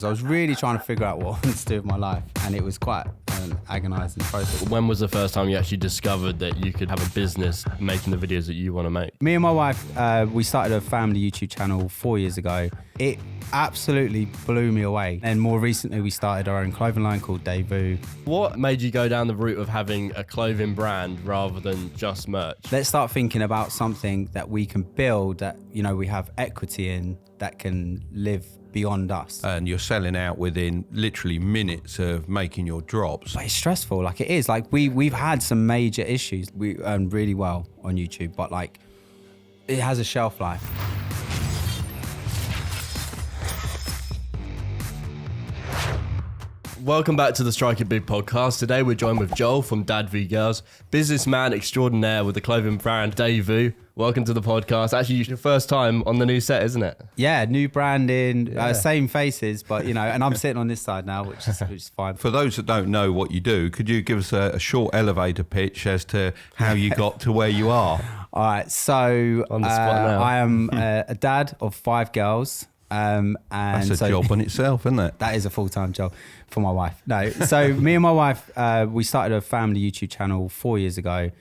I was really trying to figure out what I wanted to do with my life, and it was quite an agonising process. When was the first time you actually discovered that you could have a business making the videos that you want to make? Me and my wife, we started a family YouTube channel 4 years ago. It absolutely blew me away. And more recently, we started our own clothing line called Dès Vu. What made you go down the route of having a clothing brand rather than just merch? Let's start thinking about something that we can build that, you know, we have equity in, that can live beyond us. And you're selling out within literally minutes of making your drops. But it's stressful, like it is. Like we've had some major issues. We earn really well on YouTube, but like it has a shelf life. Welcome back to the Strike It Big podcast. Today we're joined with Joel from Dès Vu Girls, businessman extraordinaire with the clothing brand Dès Vu. Welcome to the podcast. Actually, it's your first time on the new set, isn't it? Yeah, new branding, same faces, but you know, and I'm sitting on this side now, which is fine. For those that don't know what you do, could you give us a short elevator pitch as to how you got to where you are? All right, so On the spot now. I am a dad of 5 girls. And That's a job in itself, isn't it? That is a full-time job for my wife. No, so me and my wife, we started a family YouTube channel 4 years ago.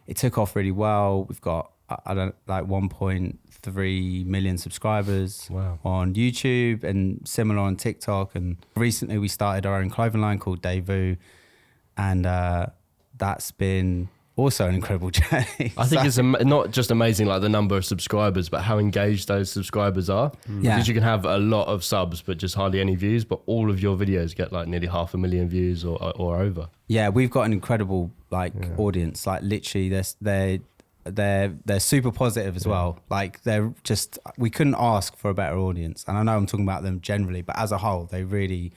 It took off really well. We've got, 1.3 million subscribers on YouTube and similar on TikTok. And recently we started our own clothing line called Dès Vu. And that's been also an incredible journey. I think it's not just amazing like the number of subscribers, but how engaged those subscribers are. Yeah. Because you can have a lot of subs, but just hardly any views, but all of your videos get like nearly 500,000 views or over. Yeah, we've got an incredible audience. Like literally they're super positive as well. Like they're just, we couldn't ask for a better audience. And I know I'm talking about them generally, but as a whole, they really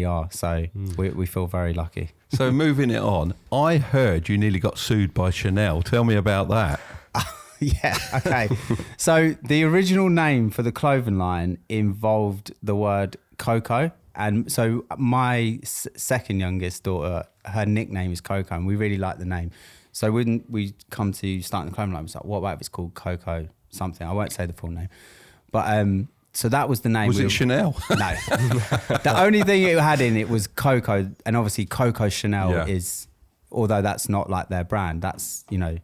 are. So we feel very lucky. So moving it on, I heard you nearly got sued by Chanel. Tell me about that. Yeah, okay. So the original name for the clothing line involved the word Coco. And so my second youngest daughter, her nickname is Coco, and we really like the name. So when we come to starting the clothing line, we was like, what about if it's called Coco something? I won't say the full name. But so that was the name. Was it Chanel? No. The only thing it had in it was Coco, and obviously Coco Chanel is, although that's not like their brand, that's, you know.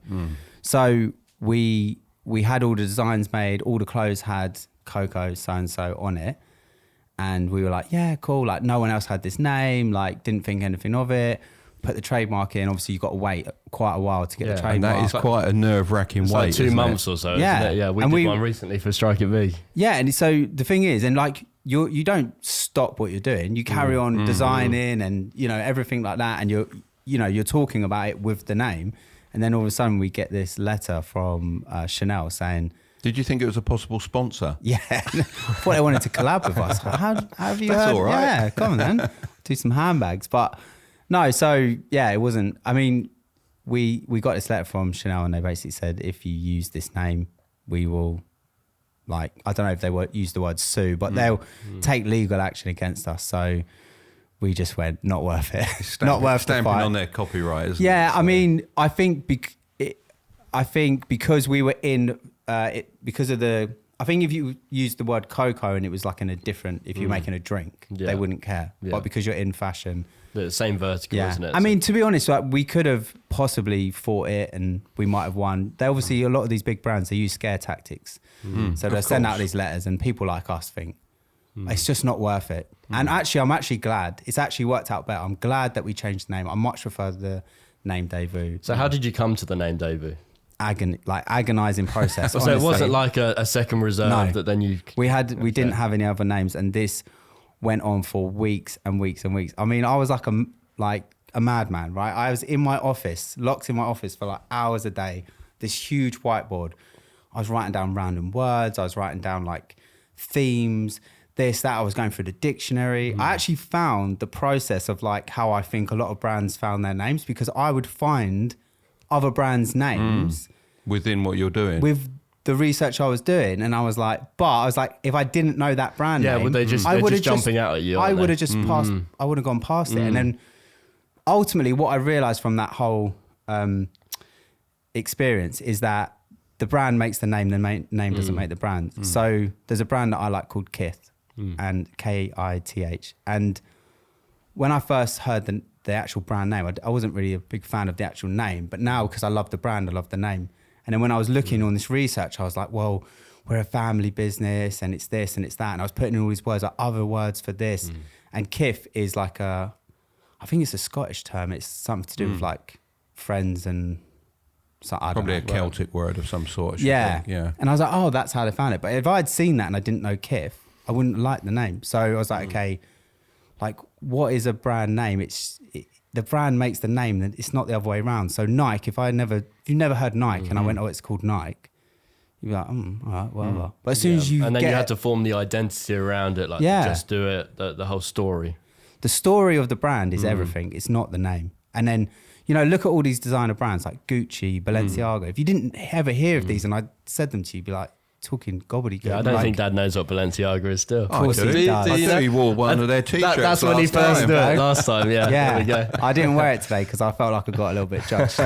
So we had all the designs made, all the clothes had Coco so-and-so on it. And we were like, yeah, cool. Like no one else had this name, like didn't think anything of it. Put the trademark in. Obviously, you've got to wait quite a while to get the trademark. And that is quite a nerve-wracking wait, like 2 months or so, yeah. isn't it? Yeah, we did one recently for Strike It Big. Yeah, and so the thing is, and like you don't stop what you're doing. You carry on designing and, you know, everything like that. And you're talking about it with the name. And then all of a sudden we get this letter from Chanel saying... Did you think it was a possible sponsor? Yeah, I thought they wanted to collab with us. How have you That's heard? all right. Yeah, come on then. Do some handbags. But no, so yeah, it wasn't. I mean, we got this letter from Chanel and they basically said, if you use this name, we will, like, I don't know if they use the word sue, but they'll take legal action against us. So we just went, not worth it. Not worth the stamping fight. on their copyright, isn't it? Yeah, I mean, I think because we were in... because of the, I think if you used the word Coco and it was like in a different, if you're making a drink, they wouldn't care. Yeah. But because you're in fashion. The same vertical, isn't it? I mean, to be honest, like, we could have possibly fought it and we might have won. They obviously, a lot of these big brands, they use scare tactics. So they'll send out these letters and people like us think, it's just not worth it. And actually, I'm actually glad. It's actually worked out better. I'm glad that we changed the name. I much prefer the name Dès Vu. So how did you come to the name Dès Vu? Agonizing process. So it wasn't like a second reserve that then you... We didn't have any other names, and this went on for weeks and weeks and weeks. I mean, I was like a madman, right? I was in my office, locked in my office for like hours a day, this huge whiteboard. I was writing down random words. I was writing down like themes, this, that. I was going through the dictionary. I actually found the process of like how I think a lot of brands found their names, because I would find other brands' names within what you're doing with the research I was doing, and I was like, if I didn't know that brand name, would they just jumping out at you? I would have just passed. I would have gone past it, and then ultimately, what I realised from that whole experience is that the brand makes the name. The name doesn't make the brand. So there's a brand that I like called Kith, and Kith. And when I first heard the actual brand name, I wasn't really a big fan of the actual name, but now because I love the brand, I love the name. And then when I was looking on this research, I was like, well, we're a family business and it's this and it's that. And I was putting in all these words, like other words for this. And Kith is like I think it's a Scottish term. It's something to do with like friends and so, I Probably don't know, a Celtic word of some sort. Yeah. Yeah. And I was like, oh, that's how they found it. But if I had seen that and I didn't know Kith, I wouldn't like the name. So I was like, okay, like what is a brand name? The brand makes the name, and it's not the other way around. So Nike, if you never heard Nike and I went, oh, it's called Nike, you'd be like, all right, whatever. But as soon as you and then get you had to form the identity around it, like just do it, the whole story. The story of the brand is everything. It's not the name. And then, look at all these designer brands like Gucci, Balenciaga. If you didn't ever hear of these and I said them to you, you'd be like, talking gobbledygook. Yeah, I don't think Dad knows what Balenciaga is still. Of course he does. I knew he wore one of their t-shirts That's when he first did it last time, yeah. Yeah, There we go. I didn't wear it today because I felt like I got a little bit judged.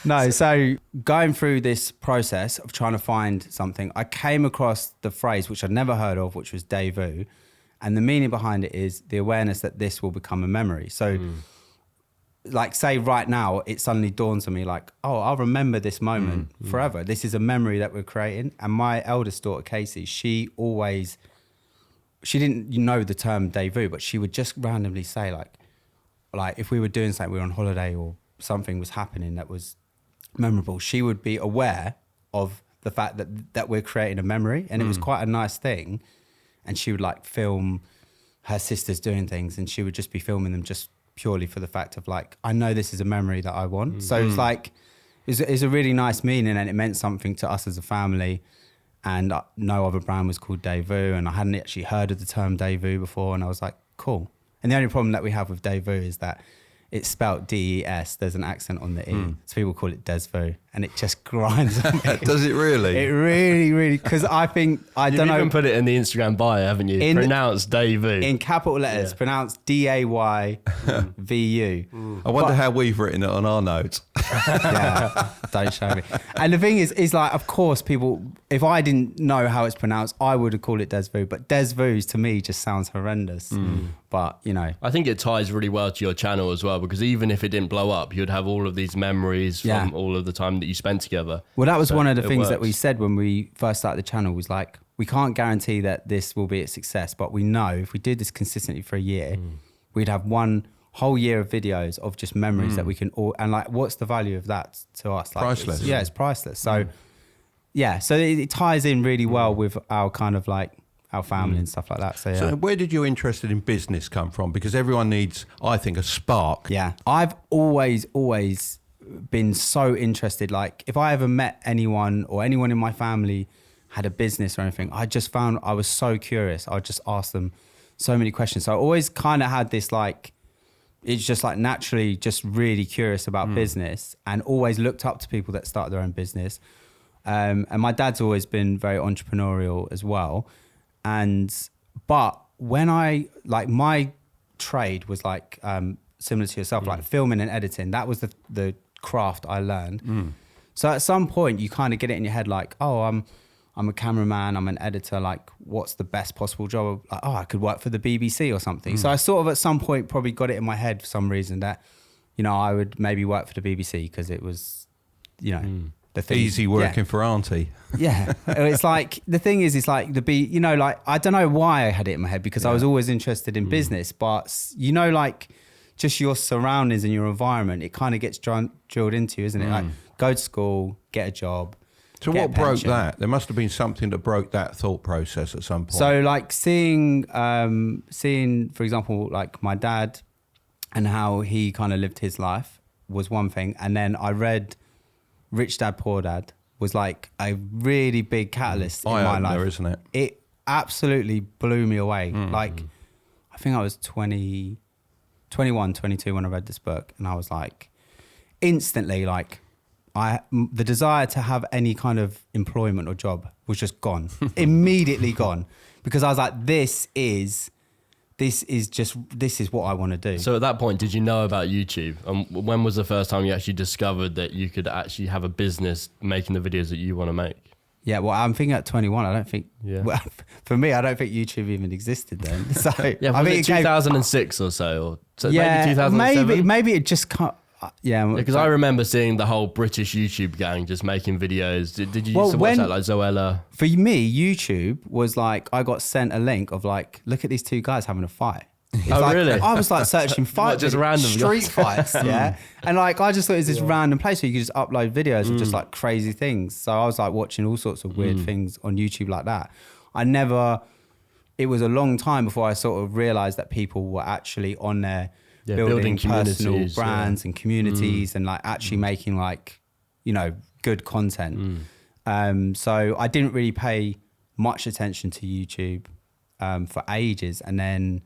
No, so going through this process of trying to find something, I came across the phrase, which I'd never heard of, which was Dès Vu. And the meaning behind it is the awareness that this will become a memory. So like say right now, it suddenly dawns on me like, oh, I'll remember this moment forever. This is a memory that we're creating. And my eldest daughter, Kaci, she didn't know the term Dès Vu, but she would just randomly say like if we were doing something, we were on holiday or something was happening that was memorable, she would be aware of the fact that we're creating a memory. And it was quite a nice thing. And she would like film her sisters doing things and she would just be filming them just purely for the fact of like, I know this is a memory that I want. So it's like, it's a really nice meaning and it meant something to us as a family. And no other brand was called Dès Vu and I hadn't actually heard of the term Dès Vu before. And I was like, cool. And the only problem that we have with Dès Vu is that it's spelt D-E-S. There's an accent on the E. So people call it Dès Vu and it just grinds on me. Does it really? It really, really, because I think, You've even put it in the Instagram bio, haven't you? Pronounced Dès Vu. In capital letters, pronounced D-A-Y-V-U. I wonder how we've written it on our notes. Yeah, don't show me. And the thing is like, of course, people, if I didn't know how it's pronounced, I would have called it Dès Vu. But Dès Vu to me just sounds horrendous. But, I think it ties really well to your channel as well, because even if it didn't blow up, you'd have all of these memories from all of the time that you spent together. Well, that was one of the things that we said when we first started the channel was like, we can't guarantee that this will be a success, but we know if we did this consistently for a year, we'd have one whole year of videos of just memories that we can all, and like, what's the value of that to us? Like, Priceless. It's priceless. So so it ties in really well with our kind of like our family and stuff like that. So, So where did your interest in business come from? Because everyone needs, I think, a spark. Yeah. I've always been so interested. Like if I ever met anyone or anyone in my family had a business or anything, I just found I was so curious. I would just ask them so many questions. So I always kind of had this like, it's just like naturally just really curious about business and always looked up to people that started their own business. And my dad's always been very entrepreneurial as well. But when my trade was like similar to yourself, like filming and editing, that was the craft I learned. So at some point you kind of get it in your head like, oh, I'm a cameraman, I'm an editor, like what's the best possible job? Like, oh, I could work for the BBC or something. So I sort of at some point probably got it in my head for some reason that, I would maybe work for the BBC because it was, the thing. Easy working for Auntie. Yeah. It's like, the thing is, it's like like, I don't know why I had it in my head because I was always interested in business, but like just your surroundings and your environment, it kind of gets drilled into you, isn't it? Like go to school, get a job. So what broke that? There must have been something that broke that thought process at some point. So like seeing, for example, like my dad and how he kind of lived his life was one thing. And then I read Rich Dad, Poor Dad was like a really big catalyst in my life. Isn't it? It absolutely blew me away. Like, I think I was 21, 22 when I read this book. And I was like, instantly, like, the desire to have any kind of employment or job was just gone, immediately gone. Because I was like, this is what I want to do. So at that point, did you know about YouTube? And when was the first time you actually discovered that you could actually have a business making the videos that you want to make? Yeah, well, I'm thinking at 21. I don't think. Yeah. Well, for me, I don't think YouTube even existed then. So Yeah, I was mean, it 2006 or so? Or so yeah, maybe 2007? maybe it just can't. Yeah, Because I remember seeing the whole British YouTube gang just making videos. Did you used to watch that, like Zoella? For me, YouTube was like, I got sent a link of like, look at these two guys having a fight. It's Oh, like, really? I was like searching fights, just random street fights, yeah. And like, I just thought it was this random place where you could just upload videos of just like crazy things. So I was like watching all sorts of weird things on YouTube like that. It was a long time before I sort of realized that people were actually on there building personal brands and communities and like actually making like, you know, good content. So I didn't really pay much attention to YouTube for ages. And then,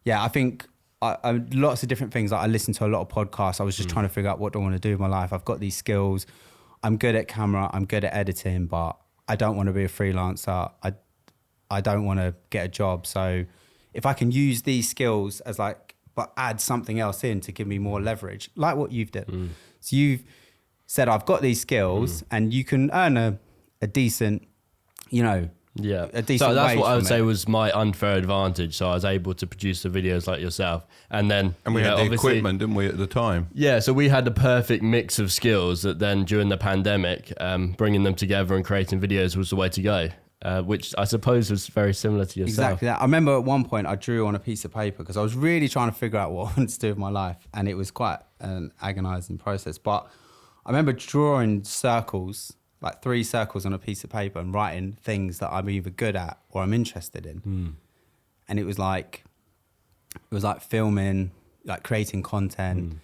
yeah, I think lots of different things. Like I listened to a lot of podcasts. I was just trying to figure out what do I want to do with my life. I've got these skills. I'm good at camera. I'm good at editing, but I don't want to be a freelancer. I don't want to get a job. So if I can use these skills as like, but add something else in to give me more leverage, like what you've done. So you've said, I've got these skills and you can earn a decent, you know, a decent so that's wage what I would from say it. was my unfair advantage. So I was able to produce the videos like yourself. And then And we you had know, the obviously- equipment, didn't we, at the time? Yeah, so we had the perfect mix of skills that then during the pandemic, bringing them together and creating videos was the way to go, which I suppose was very similar to yourself. Exactly that. I remember at one point I drew on a piece of paper because I was really trying to figure out what I wanted to do with my life. And it was quite an agonizing process. But I remember drawing circles, like 3 circles on a piece of paper and writing things that I'm either good at or I'm interested in. And it was like filming, like creating content.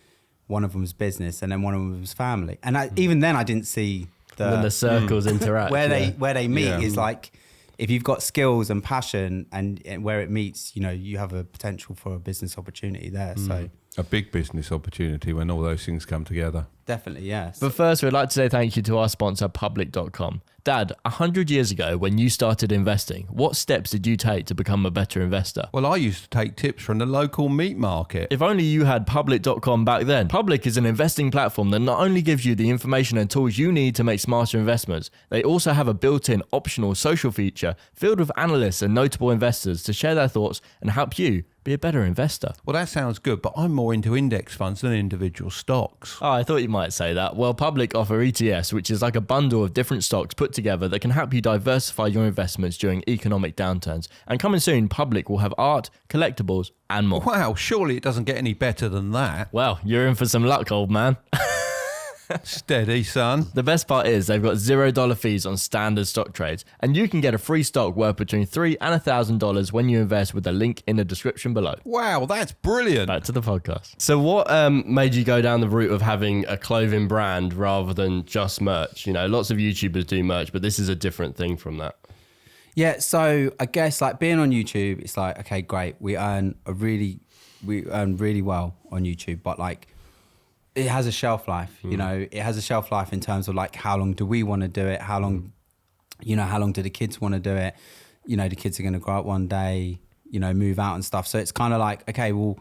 One of them was business and then one of them was family. And even then I didn't see When the circles interact. where yeah. they meet Yeah. is like, if you've got skills and passion and where it meets, you know, you have a potential for a business opportunity there. So A big business opportunity when all those things come together. definitely, yes. But first, we'd like to say thank you to our sponsor, Public.com. Dad, 100 years ago, when you started investing, what steps did you take to become a better investor? Well, I used to take tips from the local meat market. If only you had Public.com back then. Public is an investing platform that not only gives you the information and tools you need to make smarter investments, they also have a built-in optional social feature filled with analysts and notable investors to share their thoughts and help you be a better investor. Well, that sounds good, but I'm more into index funds than individual stocks. Oh, I thought you might say that. Well, Public offer ETFs, which is like a bundle of different stocks put together that can help you diversify your investments during economic downturns. And coming soon, Public will have art, collectibles, and more. Wow, surely it doesn't get any better than that. Well, you're in for some luck, old man. Steady, son. The best part is they've got $0 fees on standard stock trades, and you can get a free stock worth between $3,000 and $1,000 when you invest with the link in the description below. Wow, that's brilliant. Back to the podcast. So what made you go down the route of having a clothing brand rather than just merch? You know, lots of YouTubers do merch, but this is a different thing from that. Yeah, so I guess like being on YouTube, it's like, okay, great. We earn really well on YouTube, but like it has a shelf life, you know, it has a shelf life in terms of like, how long do we want to do it? How long do the kids want to do it? You know, the kids are going to grow up one day, you know, move out and stuff. So it's kind of like, okay, well,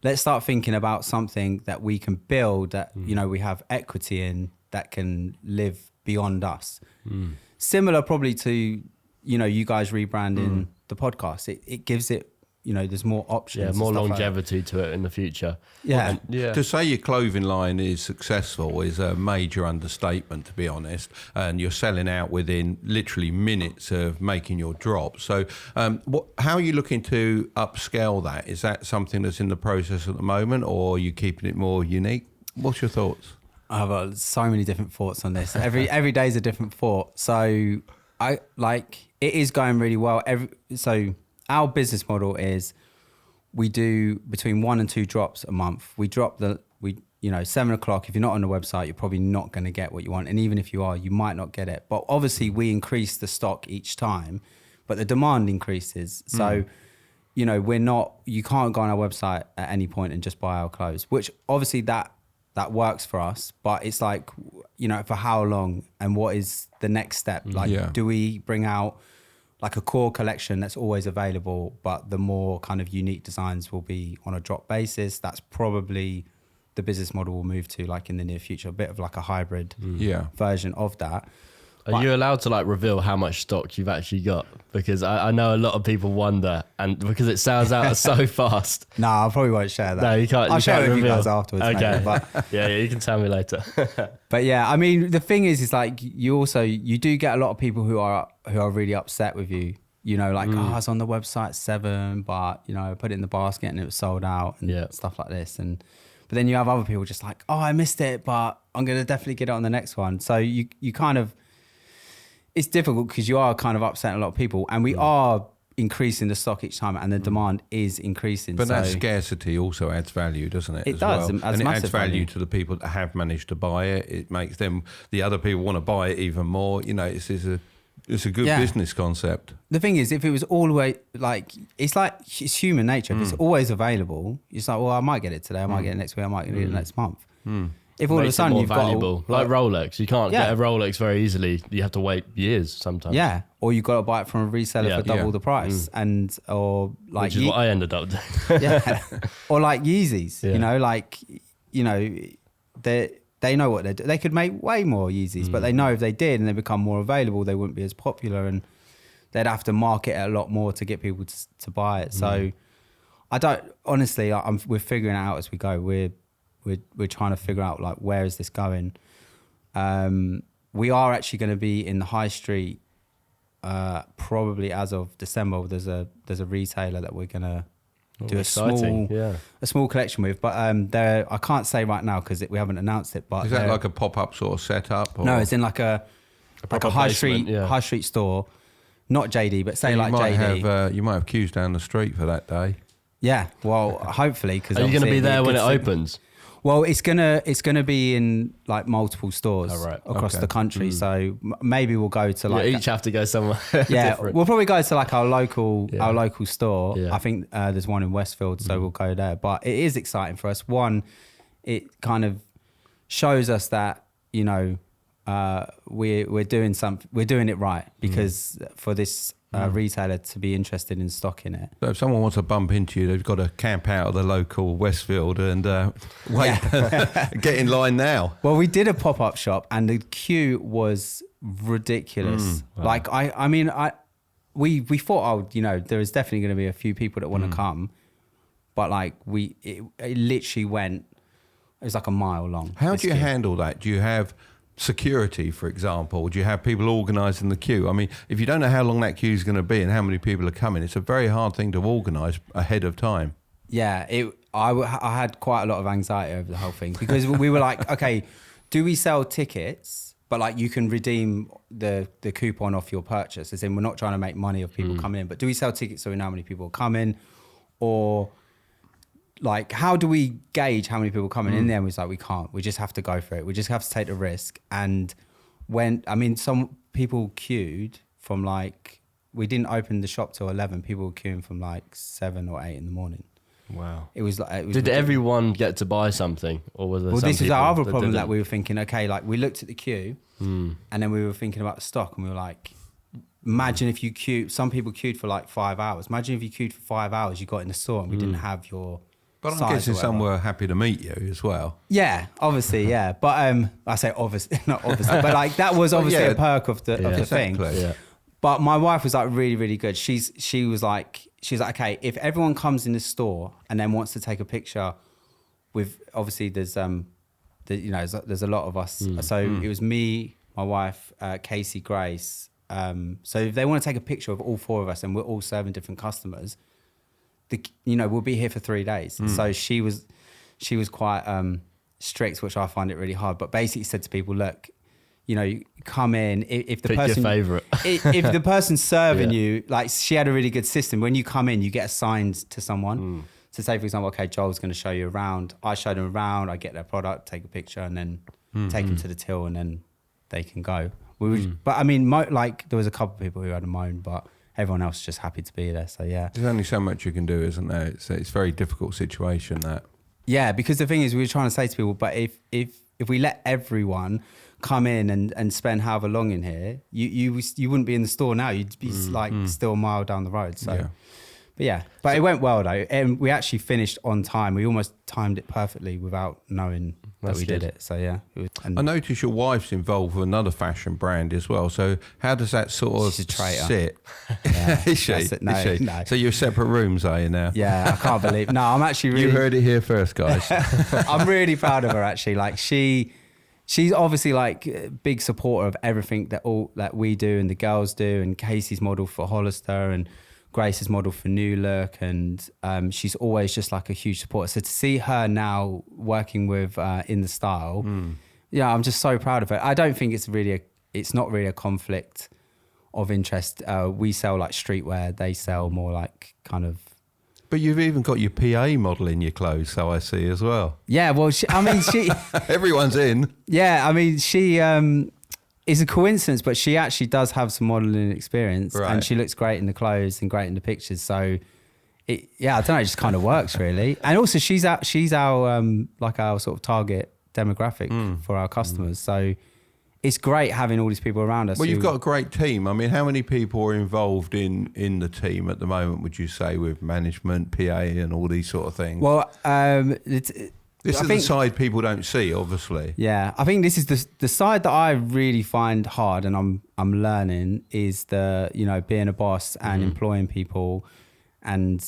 let's start thinking about something that we can build that, you know, we have equity in that can live beyond us. Similar probably to, you know, you guys rebranding the podcast. It gives it, you know, there's more options. Yeah, and more stuff like longevity to it in the future. Yeah. Yeah. To say your clothing line is successful is a major understatement, to be honest. And you're selling out within literally minutes of making your drop. So how are you looking to upscale that? Is that something that's in the process at the moment, or are you keeping it more unique? What's your thoughts? I've got so many different thoughts on this. Every day is a different thought. So I like, it is going really well. So our business model is we do between 1 and 2 drops a month. We drop 7 o'clock. If you're not on the website, you're probably not going to get what you want. And even if you are, you might not get it. But obviously we increase the stock each time, but the demand increases. So, you know, you can't go on our website at any point and just buy our clothes, which obviously that works for us. But it's like, you know, for how long and what is the next step? Like, do we bring out like a core collection that's always available, but the more kind of unique designs will be on a drop basis? That's probably the business model we'll move to, like in the near future, a bit of like a hybrid version of that. Are you allowed to like reveal how much stock you've actually got? Because I know a lot of people wonder, and because it sells out so fast. No, I probably won't share that. No, you can't. I'll share it with you reveal. guys afterwards. Okay. Maybe, but yeah, you can tell me later. But yeah, I mean, the thing is like you do get a lot of people who are really upset with you. You know, like, I was on the website at 7, but you know, I put it in the basket and it was sold out and stuff like this. But then you have other people just like, oh, I missed it, but I'm gonna definitely get it on the next one. So you kind of, it's difficult because you are kind of upsetting a lot of people, and we are increasing the stock each time, and the demand is increasing. But that scarcity also adds value, doesn't it? It does, well? and it adds value value to the people that have managed to buy it. It makes them, the other people want to buy it even more. You know, it's a good business concept. The thing is, if it was all the way, like it's human nature. If it's always available, it's like, well, I might get it today, I might get it next week, I might get it next month. If all of a sudden you've valuable. got like Rolex, you can't get a Rolex very easily. You have to wait years sometimes. Yeah, or you've got to buy it from a reseller for double the price, or like which is what I ended up doing. yeah, or like Yeezys. You know, they know what they do. They could make way more Yeezys, but they know if they did and they become more available, they wouldn't be as popular, and they'd have to market it a lot more to get people to buy it. So I don't honestly. We're figuring it out as we go. We're trying to figure out like where is this going. We are actually going to be in the high street probably as of December. There's a retailer that we're going to do a small collection with, but I can't say right now because we haven't announced it. But is that like a pop-up sort of setup? Or? No, it's in like a high street store, not JD, but say like JD. You might have queues down the street for that day. Yeah, well, hopefully. Because are you going to be there when it opens? Well, it's gonna be in like multiple stores across the country. So maybe we'll go to like each have to go somewhere. Yeah, different. we'll probably go to like our local store. Yeah. I think there's one in Westfield, so we'll go there. But it is exciting for us. One, it kind of shows us that you know we're doing something. We're doing it right because for this. Retailer to be interested in stocking it. So if someone wants to bump into you, they've got to camp out of the local Westfield and wait, get in line now. Well, we did a pop-up shop and the queue was ridiculous. Wow. Like I mean, we thought, you know, there is definitely going to be a few people that want to come, but like it literally went. It was like a mile long. How do you handle that? Do you have security, for example? Do you have people organising the queue? I mean, if you don't know how long that queue is going to be and how many people are coming, it's a very hard thing to organise ahead of time. Yeah, I had quite a lot of anxiety over the whole thing because we were like, okay, do we sell tickets, but like you can redeem the coupon off your purchase? As in, we're not trying to make money of people coming in, but do we sell tickets so we know how many people are coming? Or like, how do we gauge how many people are coming in there? And we was like, we can't. We just have to go for it. We just have to take the risk. And some people queued from like, we didn't open the shop till 11. People were queuing from like 7 or 8 in the morning. Wow. It was Did everyone get to buy something, or was there? Well, this is our other problem that we were thinking. Okay, like we looked at the queue, and then we were thinking about the stock, and we were like, imagine if you queued. Some people queued for like 5 hours. Imagine if you queued for 5 hours, you got in the store, and we didn't have your. But I'm guessing some were happy to meet you as well. Yeah, obviously, yeah. But I say obviously, not obviously, but like that was obviously a perk of the thing. Yeah. But my wife was like really, really good. She was like, okay, if everyone comes in the store and then wants to take a picture with, obviously there's there's a lot of us. So it was me, my wife, Casey, Grace. So if they want to take a picture of all 4 of us and we're all serving different customers, we'll be here for 3 days. So she was quite strict, which I find it really hard. But basically said to people, look, you come in, if the pick person, your favorite. if the person's serving you, like she had a really good system. When you come in, you get assigned to someone. So say, for example, okay, Joel's going to show you around. I show them around, I get their product, take a picture, and then take them to the till, and then they can go. But I mean, there was a couple of people who had a moan, but everyone else was just happy to be there. So yeah. There's only so much you can do, isn't there? It's a very difficult situation, that. Yeah, because the thing is, we were trying to say to people, but if we let everyone come in and spend however long in here, you wouldn't be in the store now. You'd be still a mile down the road. So, but But yeah, but it went well though. And we actually finished on time. We almost timed it perfectly without knowing that we did it. So yeah. I noticed your wife's involved with another fashion brand as well. So how does that sort of She's a traitor. sit? Yeah, Is she? that's it. No, Is she? no. So you're separate rooms, are you now? Yeah, I can't believe. No, I'm actually really. You heard it here first, guys. I'm really proud of her actually. Like she's obviously like a big supporter of everything that we do and the girls do. And Casey's model for Hollister and Grace's model for New Look, and she's always just like a huge supporter. So to see her now working with In The Style, yeah, I'm just so proud of her. I don't think it's not really a conflict of interest. We sell like streetwear, they sell more like kind of. But you've even got your PA model in your clothes, so I see as well. Yeah, well, she Everyone's in. Yeah, I mean, she is a coincidence, but she actually does have some modelling experience, Right. and she looks great in the clothes and great in the pictures. So, I don't know, it just kind of works really. And also, she's our like our sort of target demographic for our customers. So, it's great having all these people around us. Well, you've got a great team. I mean, how many people are involved in the team at the moment, would you say, with management, PA and all these sort of things? Well, This is the side people don't see, obviously. Yeah, I think this is the side that I really find hard, and I'm learning is being a boss and employing people, and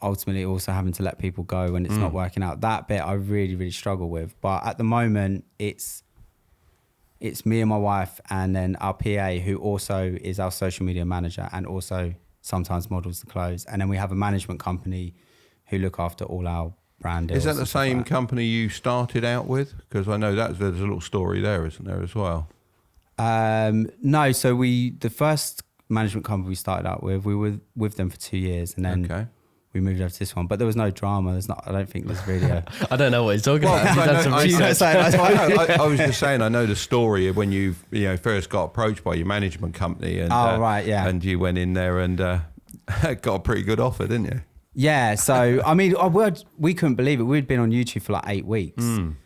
ultimately also having to let people go when it's not working out. That bit I really, really struggle with. But at the moment, it's me and my wife, and then our PA, who also is our social media manager and also sometimes models the clothes, and then we have a management company who look after all our brand deals. Is that the same company you started out with? Because I know there's a little story there, isn't there, as well? No, so the first management company we started out with, we were with them for 2 years, and then we moved over to this one. But there was no drama. I don't think there's really a... I don't know what he's talking about. He's done some research. I was just saying, I know the story of when you first got approached by your management company, and right, yeah, and you went in there and got a pretty good offer, didn't you? Yeah, so I mean, we couldn't believe it. We'd been on YouTube for like 8 weeks, and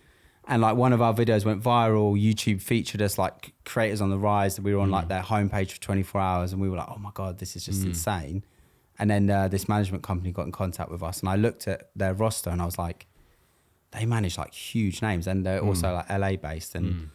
like one of our videos went viral. YouTube featured us like creators on the rise. We were on like their homepage for 24 hours, and we were like, oh my god, this is just insane. And then this management company got in contact with us, and I looked at their roster, and I was like, they manage like huge names, and they're also like LA based, and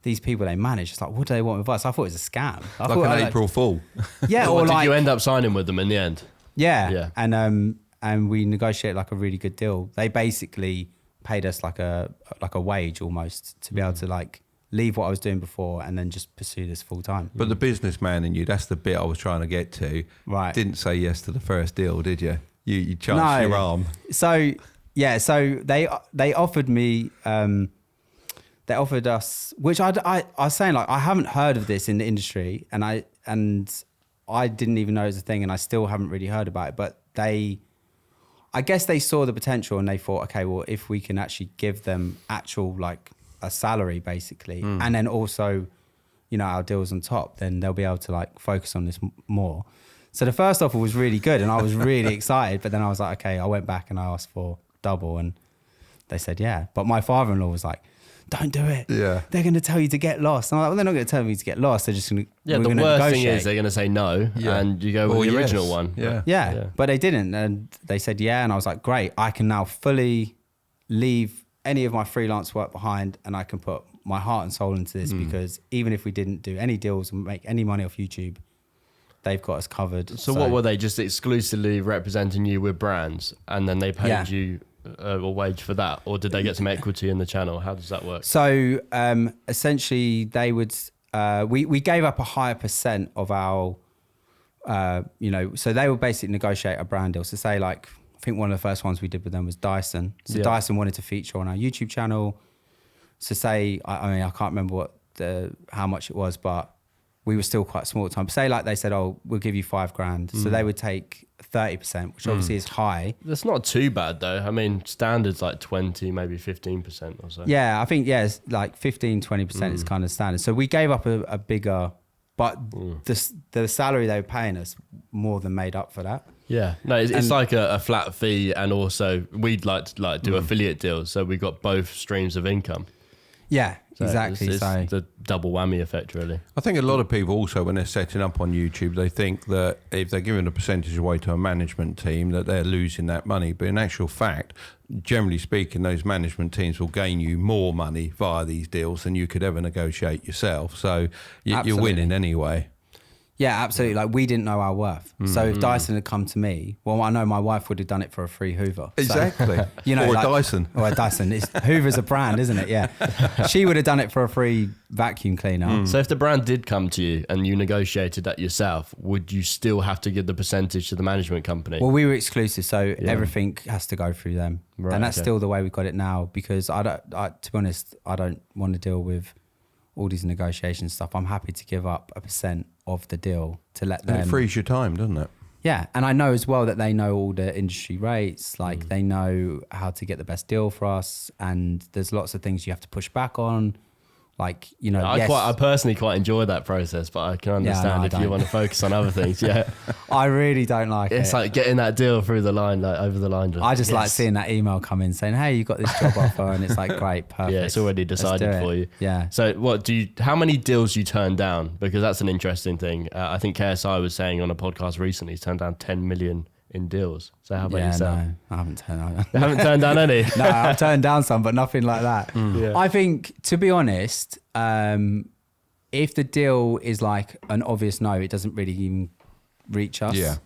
these people they manage, it's like, what do they want with us? I thought it was a scam. I like thought, an April Fool. Yeah, Or or did like, you end up signing with them in the end? Yeah. And we negotiated like a really good deal. They basically paid us like a wage almost to be able to like leave what I was doing before and then just pursue this full time. But the businessman in you, that's the bit I was trying to get to. Right. Didn't say yes to the first deal, did you? You chanced your arm. So yeah, so they offered me they offered us, which I was saying, like, I haven't heard of this in the industry, and I didn't even know it was a thing, and I still haven't really heard about it. But I guess they saw the potential, and they thought, okay, well, if we can actually give them actual like a salary basically, and then also, our deals on top, then they'll be able to like focus on this more. So the first offer was really good, and I was really excited. But then I was like, okay, I went back and I asked for double, and they said yeah. But my father-in-law was like, don't do it. Yeah. They're going to tell you to get lost. And I'm like, well, they're not going to tell me to get lost. They're just going to... Yeah, the worst thing is they're going to say no, and you go with the original one. Yeah. But they didn't. And they said yeah. And I was like, great. I can now fully leave any of my freelance work behind, and I can put my heart and soul into this, because even if we didn't do any deals and make any money off YouTube, they've got us covered. So what were they, just exclusively representing you with brands, and then they paid you a wage for that, or did they get some equity in the channel? How does that work? So essentially they would we gave up a higher percent of our so they would basically negotiate a brand deal. So say like, I think one of the first ones we did with them was Dyson. So Dyson wanted to feature on our YouTube channel. So say I can't remember what how much it was, but we were still quite small at the time. Say like they said, oh, we'll give you $5,000. So they would take 30%, which obviously is high. That's not too bad though. I mean, standard's like 20, maybe 15% or so. Yeah, I think, it's like 15, 20% is kind of standard. So we gave up a bigger, but the salary they were paying us more than made up for that. Yeah, no, it's like a flat fee, and also we'd like to do affiliate deals. So we got both streams of income. Yeah, So exactly. It's So the double whammy effect, really. I think a lot of people also, when they're setting up on YouTube, they think that if they're giving a percentage away to a management team, that they're losing that money. But in actual fact, generally speaking, those management teams will gain you more money via these deals than you could ever negotiate yourself. So you're Absolutely. winning anyway. yeah, absolutely. Like we didn't know our worth. So if Dyson had come to me, well, I know my wife would have done it for a free Hoover. So, Exactly. you know, or a like- Dyson. Or a Dyson. Hoover's a brand, isn't it? Yeah. She would have done it for a free vacuum cleaner. So if the brand did come to you and you negotiated that yourself, would you still have to give the percentage to the management company? Well, we were exclusive, so everything has to go through them, Right, and that's okay. still the way we've got it now. Because to be honest, I don't want to deal with all these negotiation stuff. I'm happy to give up 1% of the deal to let And them. it frees your time, doesn't it? Yeah, and I know as well that they know all the industry rates. Like they know how to get the best deal for us, and there's lots of things you have to push back on. Like, you know, I personally quite enjoy that process, but I can understand I if you don't. want to focus on other things. Yeah, I really don't like it's it. like getting that deal through the line, like over the line. I just like yes. seeing that email come in saying, "Hey, you got this job offer," and it's like, "Great, perfect." Yeah, it's already Let's decided do it. for you. Yeah. So how many deals you turn down? Because that's an interesting thing. I think KSI was saying on a podcast recently, he's turned down 10 million in deals. So how about Yeah, yourself? no, I haven't turned. You haven't turned down any? No, I've turned down some, but nothing like that. Yeah. I think, to be honest, if the deal is like an obvious no, it doesn't really even reach us. Yeah.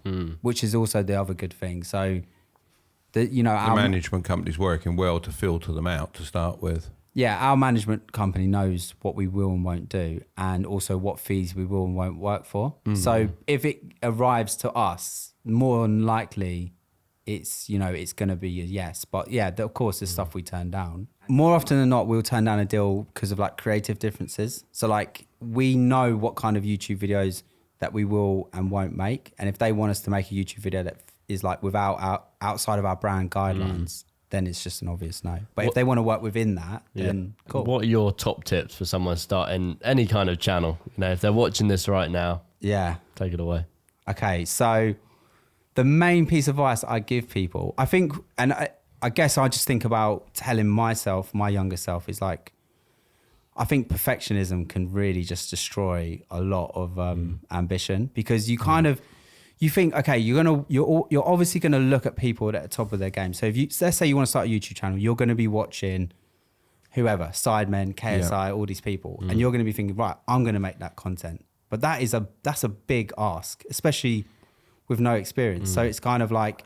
Which is also the other good thing. So, the The management company's working well to filter them out to start with. yeah, our management company knows what we will and won't do, and also what fees we will and won't work for. So if it arrives to us, more than likely, it's going to be a yes. But yeah, of course, there's stuff we turn down. More often than not, we'll turn down a deal because of like creative differences. So like we know what kind of YouTube videos that we will and won't make, and if they want us to make a YouTube video that is like outside of our brand guidelines, then it's just an obvious no. But if they want to work within that, then cool. What are your top tips for someone starting any kind of channel? You know, if they're watching this right now, Yeah. take it away. Okay, so the main piece of advice I give people, I think, and I guess I just think about telling myself, my younger self, is like, I think perfectionism can really just destroy a lot of ambition, because you kind of, you think, okay, you're obviously gonna look at people at the top of their game. So let's say you want to start a YouTube channel, you're gonna be watching whoever, Sidemen, KSI, all these people, and you're gonna be thinking, right, I'm gonna make that content. But that's a big ask, especially with no experience. So it's kind of like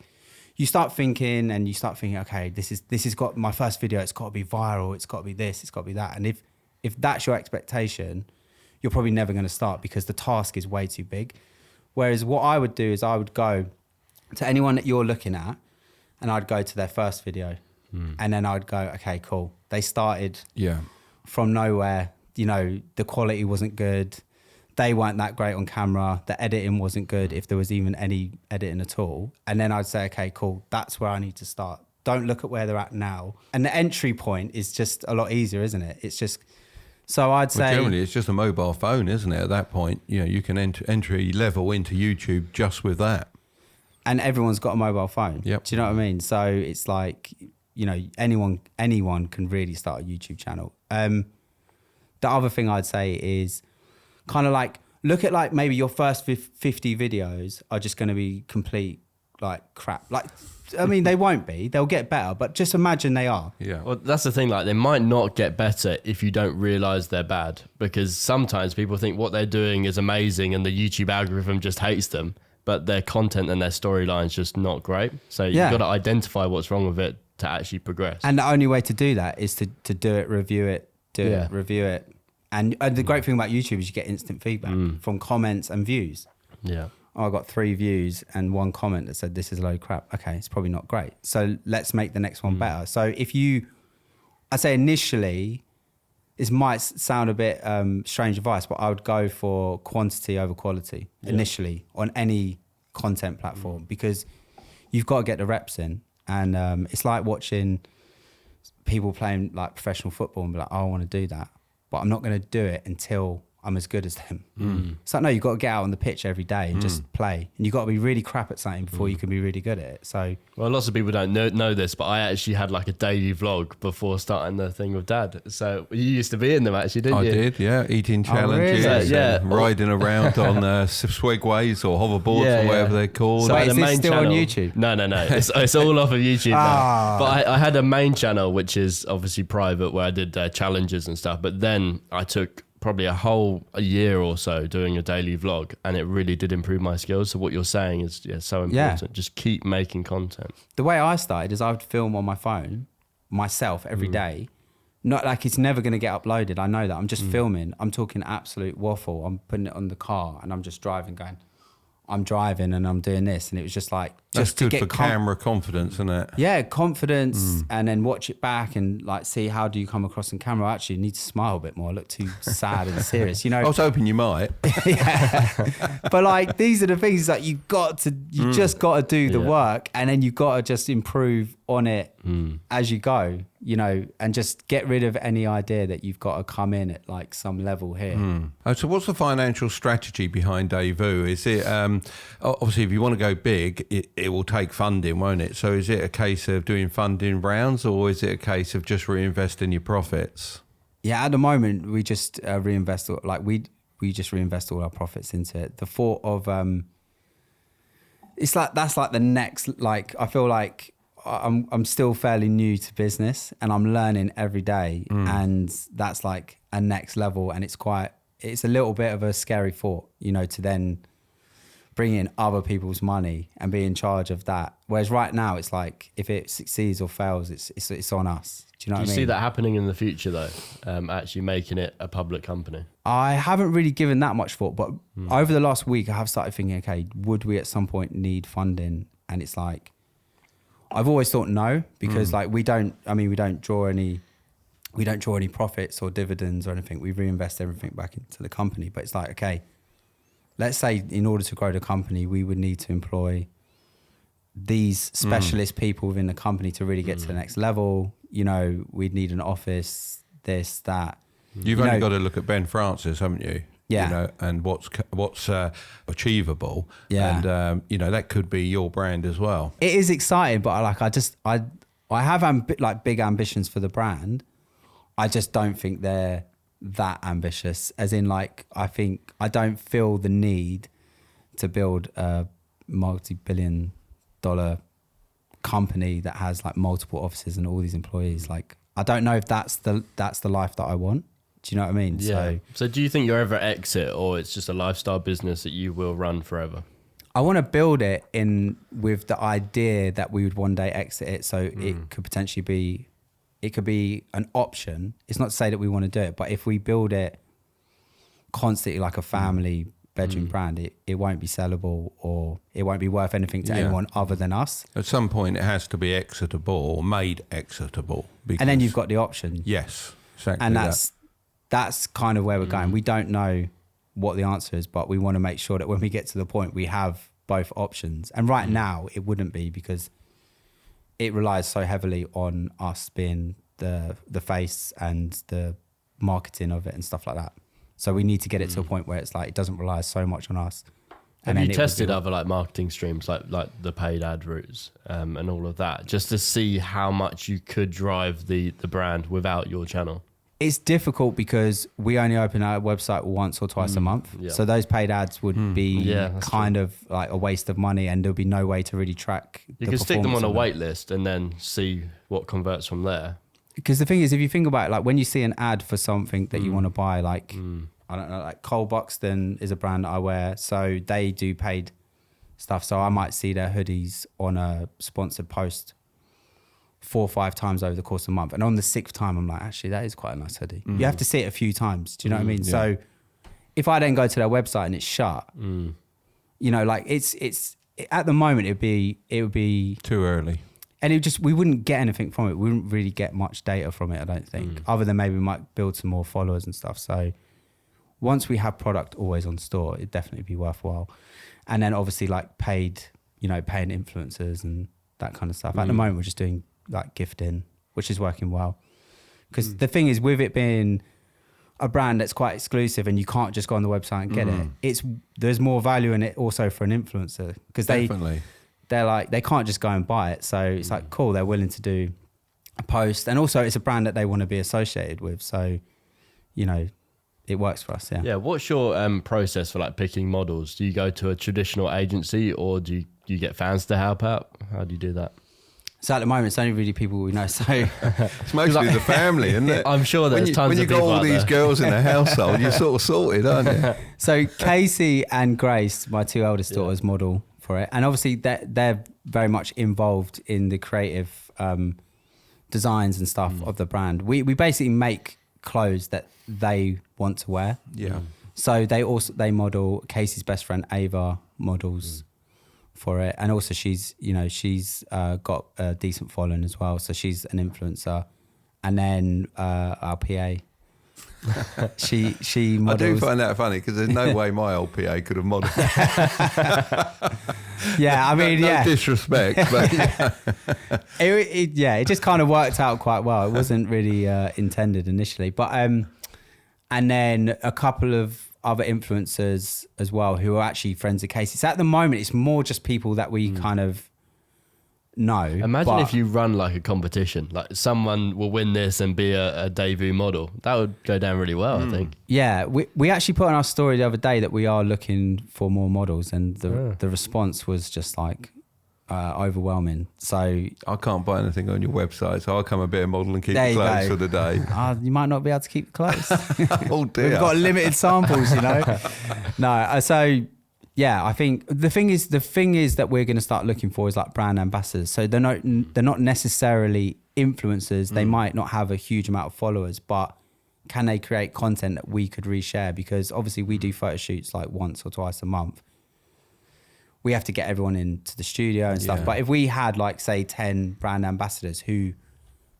you start thinking, okay, this has got my first video, it's got to be viral, it's got to be this, it's got to be that. And if that's your expectation, you're probably never going to start, because the task is way too big. Whereas what I would do is I would go to anyone that you're looking at, and I'd go to their first video, and then I'd go, okay, cool. They started from nowhere. You know, the quality wasn't good. They weren't that great on camera. The editing wasn't good, if there was even any editing at all. And then I'd say, okay, cool, that's where I need to start. Don't look at where they're at now. And the entry point is just a lot easier, isn't it? It's just, so I'd say... Well, generally, it's just a mobile phone, isn't it? At that point, you can entry level into YouTube just with that. And everyone's got a mobile phone. Yep. Do you know what I mean? So it's like, anyone can really start a YouTube channel. The other thing I'd say is kind of like, look at like maybe your first 50 videos are just going to be complete like crap. Like, I mean, they won't be. They'll get better, but just imagine they are. Yeah. Well, that's the thing. Like, they might not get better if you don't realize they're bad, because sometimes people think what they're doing is amazing and the YouTube algorithm just hates them, but their content and their storyline's just not great. So you've got to identify what's wrong with it to actually progress. And the only way to do that is to do it, review it, review it. And the great thing about YouTube is you get instant feedback from comments and views. Yeah. Oh, I got 3 views and 1 comment that said, this is a load of crap. Okay, it's probably not great. So let's make the next one better. So I say initially, this might sound a bit strange advice, but I would go for quantity over quality initially on any content platform, because you've got to get the reps in. And it's like watching people playing like professional football and be like, oh, I want to do that, but I'm not going to do it until I'm as good as them. It's like, no, you've got to get out on the pitch every day and just play. And you've got to be really crap at something before you can be really good at it. So, well, lots of people don't know this, but I actually had like a daily vlog before starting the thing with Dad. So you used to be in them actually, didn't you? I did, yeah. Eating challenges, really? Yeah. and riding around on swagways or hoverboards or whatever they're called. So I had is a this main still on channel. YouTube? No. It's all off of YouTube now. But I had a main channel, which is obviously private, where I did challenges and stuff. But then I took probably a year or so doing a daily vlog, and it really did improve my skills. So what you're saying is so important. Yeah. Just keep making content. The way I started is I would film on my phone myself every day. Not like it's never going to get uploaded. I know that. I'm just filming. I'm talking absolute waffle. I'm putting it on the car and I'm just driving going, I'm driving and I'm doing this. And it was just like, That's just to good get for camera confidence, isn't it? Yeah, confidence, and then watch it back and like see how do you come across in camera. I actually need to smile a bit more. I look too sad and serious, you know. I was hoping you might. Yeah. But like these are the things that you just got to do the work, and then you got to just improve on it as you go, you know, and just get rid of any idea that you've got to come in at like some level here. So what's the financial strategy behind Dès Vu? Is it, obviously if you want to go big, it will take funding, won't it? So is it a case of doing funding rounds, or is it a case of just reinvesting your profits? Yeah, at the moment we just reinvest, we just reinvest all our profits into it. The thought of, it's like, that's like the next, like, I feel like I'm still fairly new to business and I'm learning every day, and that's like a next level, and it's a little bit of a scary thought, you know, to then bring in other people's money and be in charge of that. Whereas right now it's like, if it succeeds or fails, it's on us. Do you know what I mean? Do you see that happening in the future though? Actually making it a public company? I haven't really given that much thought, but over the last week I have started thinking, okay, would we at some point need funding? And it's like, I've always thought no, because like we don't draw any profits or dividends or anything. We reinvest everything back into the company. But it's like, okay, let's say in order to grow the company, we would need to employ these specialist people within the company to really get to the next level. You know, we'd need an office, this, that. You've only got to look at Ben Francis, haven't you? Yeah. You know, and what's achievable. Yeah. And, you know, that could be your brand as well. It is exciting, but I have big ambitions for the brand. I just don't think they're that ambitious, as in like, I don't feel the need to build a multi-billion-dollar company that has like multiple offices and all these employees. Like, I don't know if that's the life that I want. Do you know what I mean? Yeah. So do you think you'll ever exit, or it's just a lifestyle business that you will run forever? I want to build it in with the idea that we would one day exit it. So it could potentially be, it could be an option. It's not to say that we want to do it, but if we build it constantly like a family bedroom brand, it won't be sellable, or it won't be worth anything to anyone other than us. At some point, it has to be exitable or made exitable. And then you've got the option. Yes, exactly. And that's kind of where we're going. We don't know what the answer is, but we want to make sure that when we get to the point, we have both options. And right now, it wouldn't be, because it relies so heavily on us being the face and the marketing of it and stuff like that. So we need to get it to a point where it's like, it doesn't rely so much on us. Have you tested other like marketing streams, like the paid ad routes and all of that, just to see how much you could drive the brand without your channel? It's difficult because we only open our website once or twice a month. Yeah. So those paid ads would be kind of like a waste of money, and there'll be no way to really track. You can stick them on a wait list and then see what converts from there. Because the thing is, if you think about it, like when you see an ad for something that you want to buy, like, I don't know, like Cole Buxton is a brand that I wear. So they do paid stuff. So I might see their hoodies on a sponsored post 4 or 5 times over the course of a month. And on the 6th time, I'm like, actually, that is quite a nice hoodie. You have to see it a few times. Do you know what I mean? Yeah. So if I then go to their website and it's shut, you know, like it's at the moment, it would be too early. And we wouldn't get anything from it. We wouldn't really get much data from it, I don't think, other than maybe we might build some more followers and stuff. So once we have product always on store, it'd definitely be worthwhile. And then obviously like paying influencers and that kind of stuff. At the moment, we're just doing like gifting, which is working well. Because the thing is, with it being a brand that's quite exclusive and you can't just go on the website and get it. There's more value in it also for an influencer because they're like, they can't just go and buy it. So it's like, cool, they're willing to do a post. And also it's a brand that they want to be associated with. So, you know, it works for us. Yeah. Yeah. What's your process for like picking models? Do you go to a traditional agency or do you get fans to help out? How do you do that? So at the moment, it's only really people we know. So it's mostly the family, isn't it? I'm sure there's tons of people. When you got all these girls in the household, you're sort of sorted, aren't you? So Casey and Grace, my two eldest daughters, model for it, and obviously they're very much involved in the creative designs and stuff of the brand. We basically make clothes that they want to wear. Yeah. So they model. Casey's best friend Ava models for it, and also she's got a decent following as well, so she's an influencer. And then our PA, she models. I do find that funny because there's no way my old PA could have modelled. Yeah, I mean, no disrespect, but it just kind of worked out quite well. It wasn't really intended initially, but and then a couple of other influencers as well who are actually friends of Casey. So at the moment, it's more just people that we kind of know. Imagine if you run like a competition, like someone will win this and be a Dès Vu model. That would go down really well, I think. Yeah, we actually put on our story the other day that we are looking for more models, and the response was just like overwhelming. So I can't buy anything on your website, so I'll come a bit of model and keep the clothes for the day. You might not be able to keep the clothes. Oh dear. We've got limited samples, you know. No, so yeah, I think the thing is that we're going to start looking for is like brand ambassadors. So they're not necessarily influencers. They might not have a huge amount of followers, but can they create content that we could reshare? Because obviously we do photo shoots like once or twice a month. We have to get everyone into the studio and stuff. But if we had like, say, 10 brand ambassadors who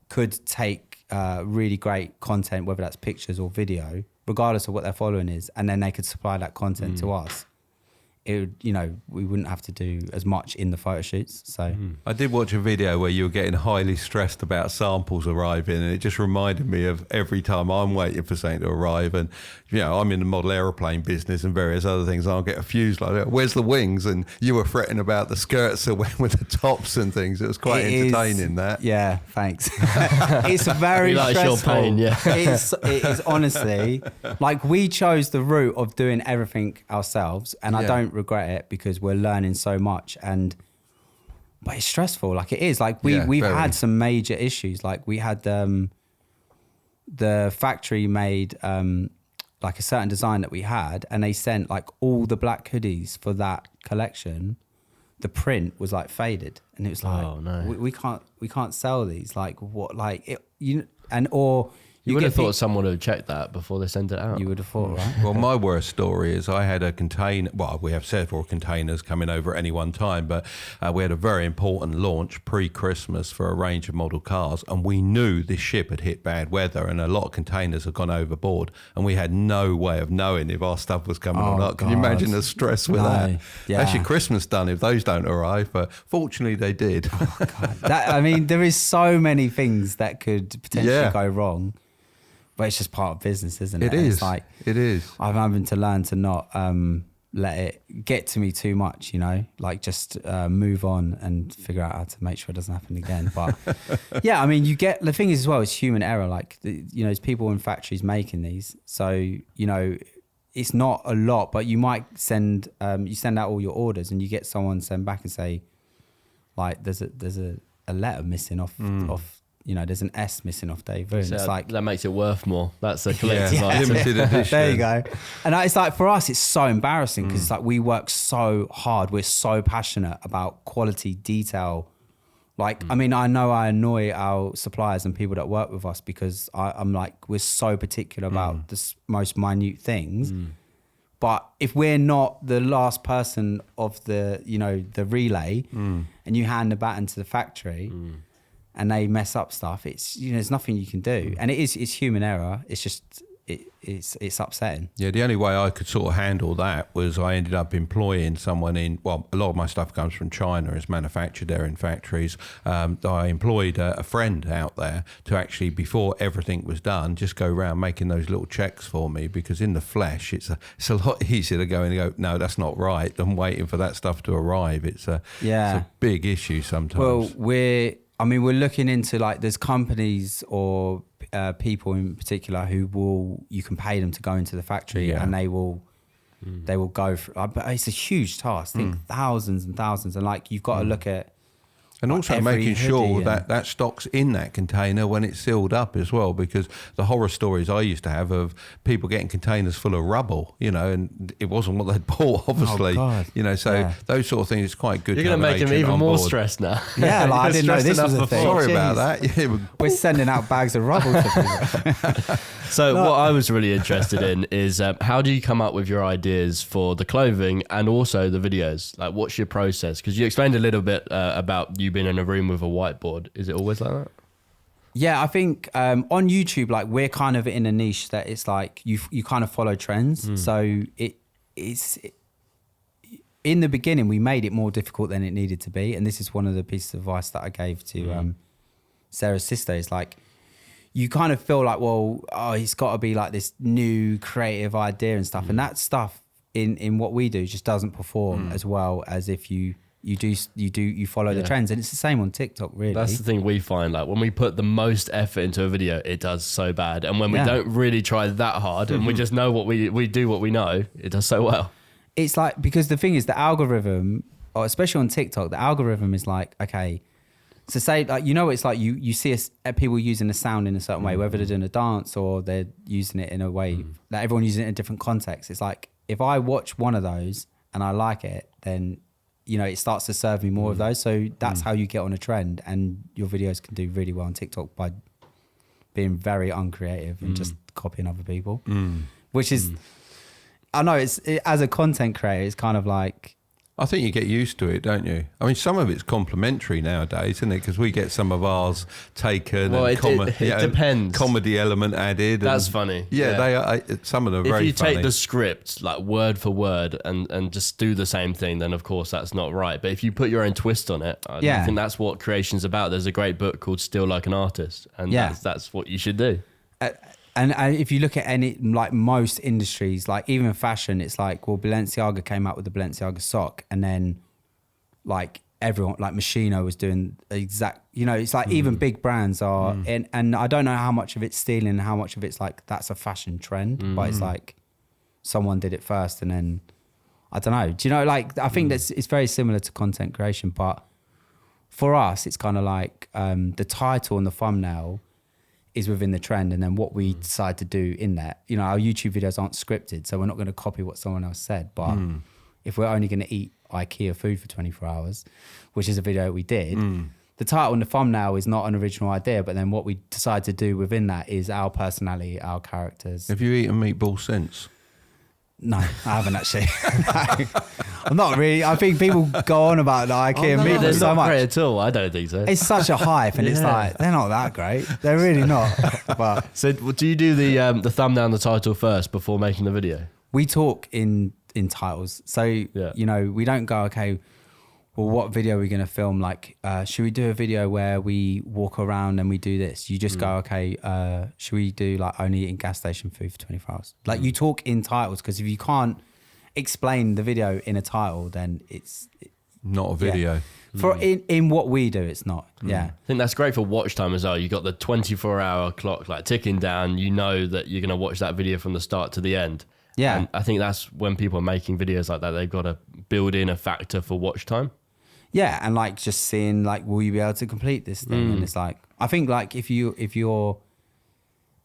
could take really great content, whether that's pictures or video, regardless of what their following is, and then they could supply that content to us, it would, we wouldn't have to do as much in the photo shoots. So I did watch a video where you were getting highly stressed about samples arriving, and it just reminded me of every time I'm waiting for something to arrive, and I'm in the model aeroplane business and various other things. I'll get a fuse like that. Where's the wings? And you were fretting about the skirts that went with the tops and things. It was quite entertaining. That. Yeah, thanks. It's very stressful. Your pain, yeah. It is honestly like we chose the route of doing everything ourselves, and I don't regret it because we're learning so much. But it's stressful. Like it is. Like we've had some major issues. Like we had the factory made like a certain design that we had, and they sent like all the black hoodies for that collection. The print was like faded, and it was like, oh no, we can't sell these. Like what? Like it, you would have thought someone would have checked that before they sent it out. You would have thought, right? Well, my worst story is I had a container. Well, we have several containers coming over at any one time, but we had a very important launch pre-Christmas for a range of model cars, and we knew this ship had hit bad weather, and a lot of containers had gone overboard, and we had no way of knowing if our stuff was coming or not. Can you imagine the stress with that? Yeah. That's your Christmas done if those don't arrive, but fortunately they did. Oh, God. There is so many things that could potentially go wrong. But it's just part of business, isn't it? It's like it is. I'm having to learn to not let it get to me too much, like just move on and figure out how to make sure it doesn't happen again. But yeah, I mean, the thing is as well, it's human error. Like, there's people in factories making these. So, it's not a lot, but you might send out all your orders and you get someone send back and say, like, there's a letter missing off there's an S missing off Dès Vu. So it's like that makes it worth more. That's a collector's item. Limited edition. There you go. And it's like, for us, it's so embarrassing because it's like we work so hard. We're so passionate about quality, detail. Like, I mean, I know I annoy our suppliers and people that work with us because I'm like, we're so particular about the most minute things. But if we're not the last person of the relay and you hand the baton to the factory and they mess up stuff, it's, there's nothing you can do. And it's human error. It's just it's upsetting. Yeah, the only way I could sort of handle that was I ended up employing someone a lot of my stuff comes from China, it's manufactured there in factories. I employed a friend out there to actually, before everything was done, just go around making those little checks for me, because in the flesh, it's a lot easier to go and go, no, that's not right, than waiting for that stuff to arrive. It's a big issue sometimes. Well, we're looking into, like, there's companies or people in particular who you can pay them to go into the factory and they will go for, but it's a huge task. Think thousands and thousands, and like you've got to look at. And also making sure that stock's in that container when it's sealed up as well, because the horror stories I used to have of people getting containers full of rubble, and it wasn't what they'd bought, obviously. Oh, God. So those sort of things is quite good. You're going to make him even more stressed now. Yeah, like, I didn't know this was a thing. Sorry about that. Yeah, we're sending out bags of rubble to people. So what I was really interested in is how do you come up with your ideas for the clothing and also the videos? Like, what's your process? Because you explained a little bit about you being in a room with a whiteboard. Is it always like that? Yeah, I think on YouTube, like, we're kind of in a niche that it's like you kind of follow trends. So it's in the beginning, we made it more difficult than it needed to be. And this is one of the pieces of advice that I gave to Sarah's sister. It's like, you kind of feel like, well, it's got to be like this new creative idea and stuff. And that stuff in what we do just doesn't perform as well as if you follow the trends. And it's the same on TikTok, really. That's the thing we find. Like, when we put the most effort into a video, it does so bad. And when we don't really try that hard and we just know what we do what we know, it does so well. It's like, because the thing is, the algorithm, or especially on TikTok, the algorithm is like, okay, so say, like, it's like you see people using the sound in a certain way, whether they're doing a dance or they're using it in a way that everyone uses it in a different context. It's like, if I watch one of those and I like it, then, it starts to serve me more of those. So that's how you get on a trend, and your videos can do really well on TikTok by being very uncreative and just copying other people, which is, I know as a content creator, it's kind of like, I think you get used to it, don't you? I mean, some of it's complimentary nowadays, isn't it? Because we get some of ours taken, well, and it depends. Comedy element added. That's funny. Yeah, they are. Some of them are very funny. If you take the script, like, word for word and just do the same thing, then of course that's not right. But if you put your own twist on it, I think that's what creation's about. There's a great book called Still Like an Artist, and that's what you should do. And if you look at any, like, most industries, like even fashion, it's like, well, Balenciaga came out with the Balenciaga sock, and then, like, everyone, like Moschino was doing the exact, it's like even big brands are, and I don't know how much of it's stealing and how much of it's like, that's a fashion trend, but it's like someone did it first, and then, I don't know. Do you know, like, I think that's, it's very similar to content creation, but for us, it's kind of like the title and the thumbnail is within the trend, and then what we decide to do in that. Our YouTube videos aren't scripted, so we're not going to copy what someone else said. But if we're only going to eat IKEA food for 24 hours, which is a video we did, the title and the thumbnail is not an original idea, but then what we decide to do within that is our personality, our characters. Have you eaten meatball since? No, I haven't actually. I'm not really. I think people go on about the IKEA meatballs they're so not much. great at all. I don't think so. It's such a hype, and it's like, they're not that great. They're really not. But So do you do the thumbnail and the title first before making the video? we talk in titles. So, we don't go, okay, well, what video are we going to film? Like, should we do a video where we walk around and we do this? You just go, okay, should we do, like, only eating gas station food for 24 hours? Like, you talk in titles, because if you can't explain the video in a title, then it's Not a video. For in what we do, it's not. Yeah. I think that's great for watch time as well. You got the 24-hour clock, like, ticking down. You know that you're going to watch that video from the start to the end. Yeah. And I think that's when people are making videos like that, they've got to build in a factor for watch time. Yeah, and, like, just seeing, like, will you be able to complete this thing? And it's like, I think, like, if you're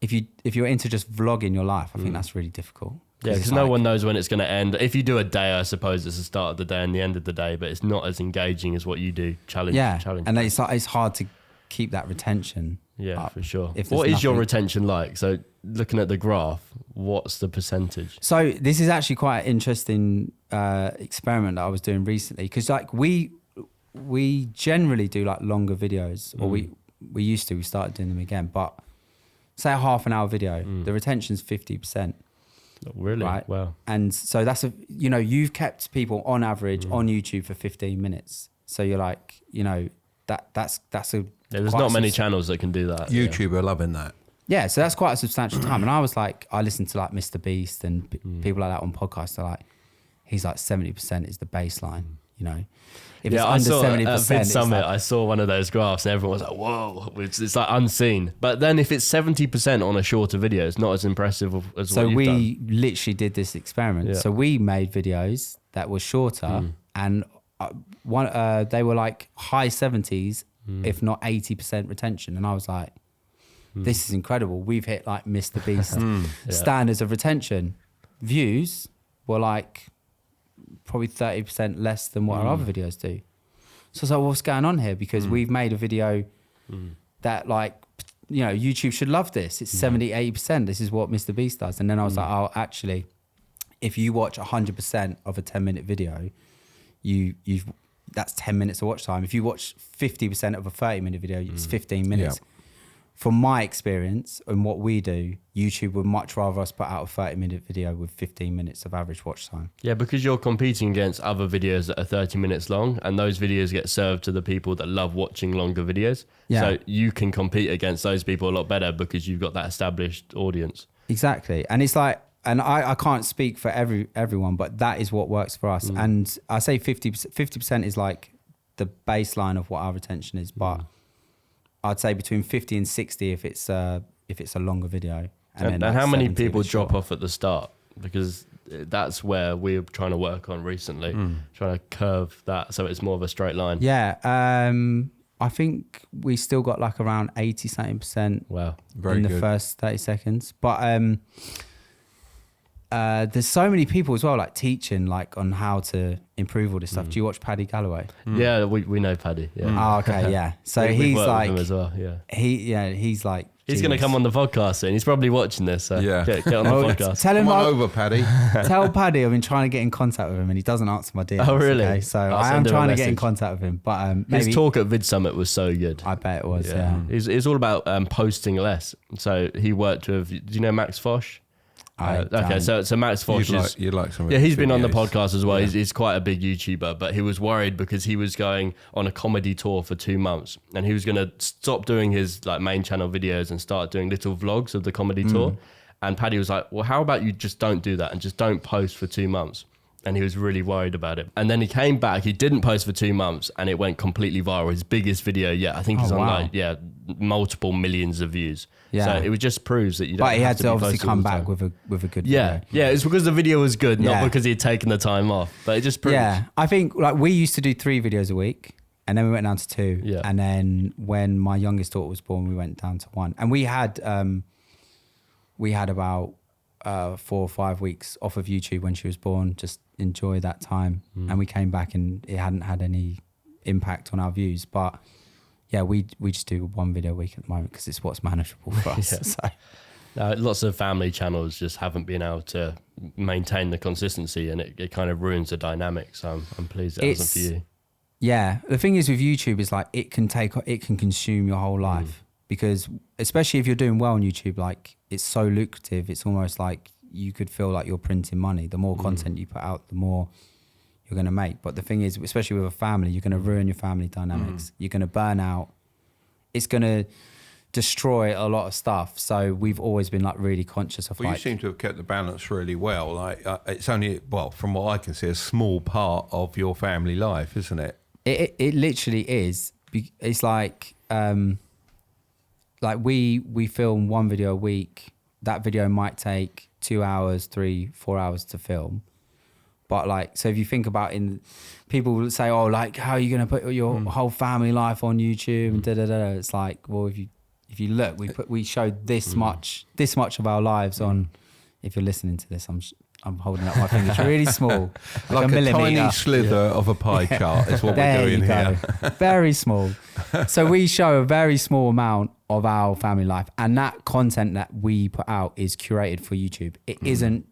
into just vlogging your life, I think that's really difficult. Yeah, because no one knows when it's going to end. If you do a day, I suppose it's the start of the day and the end of the day, but it's not as engaging as what you do. Challenge. And it's hard to keep that retention. Yeah, for sure. What is your retention like? So, looking at the graph, what's the percentage? So this is actually quite an interesting experiment that I was doing recently, because, like, we generally do, like, longer videos, or we started doing them again, but say a half an hour video, the retention's 50%. Really? Right. Wow. And so that's you've kept people on average on YouTube for 15 minutes. So you're like, that's a. There's not many channels that can do that. YouTube are loving that. Yeah, so that's quite a substantial time. And I was like, I listened to like Mr. Beast and people like that on podcasts. They're like, he's like 70% is the baseline, If it's I saw under 70%, at Vid it's Summit, like, I saw one of those graphs and everyone was like, whoa, it's like unseen. But then if it's 70% on a shorter video, it's not as impressive as so what you've done. we literally did this experiment. Yeah. So we made videos that were shorter and they were like high 70s, if not 80% retention. And I was like, this is incredible. We've hit like Mr. Beast standards of retention. Views were like probably 30% less than what our other videos do. So I was like, what's going on here? Because we've made a video that like, YouTube should love this. It's 70, 80%. This is what Mr. Beast does. And then I was like, oh, actually, if you watch 100% of a 10-minute video, that's 10 minutes of watch time. If you watch 50% of a 30-minute video, it's 15 minutes. Yeah. From my experience and what we do, YouTube would much rather us put out a 30-minute video with 15 minutes of average watch time. Yeah, because you're competing against other videos that are 30 minutes long, and those videos get served to the people that love watching longer videos. Yeah. So you can compete against those people a lot better because you've got that established audience. Exactly. And it's like, and I can't speak for everyone, but that is what works for us. And I say 50% is like the baseline of what our retention is, but I'd say between 50 and 60 if it's a longer video. And then how many 70 people if it's drop shorter. off at the start? Because that's where we're trying to work on recently, trying to curve that so it's more of a straight line. Yeah. I think we still got like around 80-something% Wow. Very in the good. first 30 seconds. But there's so many people as well, like teaching like on how to improve all this stuff. Do you watch Paddy Galloway? Yeah, we know Paddy. Yeah. Oh, okay, yeah. So We've he's worked with like, him as well. Yeah. he's like, He's going to come on the podcast soon. He's probably watching this. So Yeah. get on the Oh, podcast. tell him Come on over, Paddy. tell Paddy I've been trying to get in contact with him and he doesn't answer my DMs. Oh, really? Okay? So I'll I am send him a trying to get in message. contact with him, but maybe His talk at Vid Summit was so good. I bet it was. Yeah. It's all about posting less. So he worked with, do you know Max Fosh? Okay, so Max Fosh You'd like some. he's been on the videos. podcast as well. He's quite a big YouTuber, but he was worried because he was going on a comedy tour for 2 months and he was going to stop doing his like main channel videos and start doing little vlogs of the comedy tour. And Paddy was like, well, how about you just don't do that and just don't post for 2 months? And he was really worried about it. And then he came back, he didn't post for 2 months and it went completely viral. His biggest video yet. I think he's on wow. multiple millions of views. Yeah. So it just proves that you don't But he have had to be obviously posting all come the back time. with a good Yeah, video. yeah, it's because the video was good, not Yeah. because he had taken the time off. But it just proves. Yeah, I think like we used to do 3 videos a week and then we went down to 2. Yeah. And then when my youngest daughter was born, we went down to 1. And we had about 4 or 5 weeks off of YouTube when she was born, just enjoy that time. And we came back and it hadn't had any impact on our views. But yeah, we just do 1 video a week at the moment because it's what's manageable for us. Yeah. So. Lots of family channels just haven't been able to maintain the consistency and it kind of ruins the dynamic. So I'm pleased it hasn't for you. Yeah, the thing is with YouTube is like it can consume your whole life because especially if you're doing well on YouTube, like it's so lucrative. It's almost like you could feel like you're printing money. The more content you put out, the more you're going to make. But the thing is, especially with a family, you're going to ruin your family dynamics. You're going to burn out. It's going to destroy a lot of stuff. So we've always been like really conscious of Well, like. you seem to have kept the balance really well. Like it's only, well, from what I can see, a small part of your family life, isn't it? It literally is. It's like we film 1 video a week. That video might take 2 hours, 3, 4 hours to film. But like, so if you think about people will say, oh, like, how are you going to put your whole family life on YouTube and da da da? It's like, well, if you look, we showed this much of our lives on. If you're listening to this, I'm holding up my fingers really small, Like a millimeter. tiny slither of a pie chart is what There we're doing you here. go. Very small. So we show a very small amount of our family life, and that content that we put out is curated for YouTube. It isn't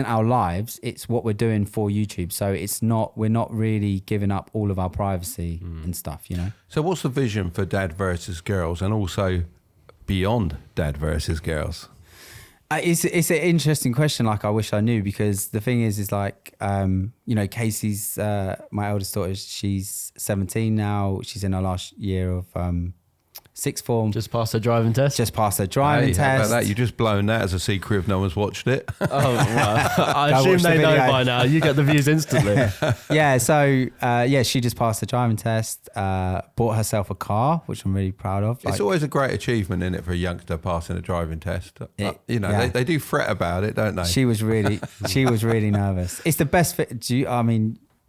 our lives. It's what we're doing for YouTube. So we're not really giving up all of our privacy and stuff, you know? So what's the vision for Dad versus Girls? And also, beyond Dad versus Girls? It's an interesting question. Like, I wish I knew, because the thing is like, Casey's my eldest daughter. She's 17 now. She's in her last year of sixth form. Just passed her driving test. Just passed her driving How test. about that? You've just blown that as a secret if no one's watched it. Oh, well, I Go assume watch the they know video. by now. You get the views instantly. Yeah, so she just passed the driving test, bought herself a car, which I'm really proud of. It's always a great achievement, isn't it, for a youngster passing a driving test? Yeah. They do fret about it, don't they? She was really nervous. It's the best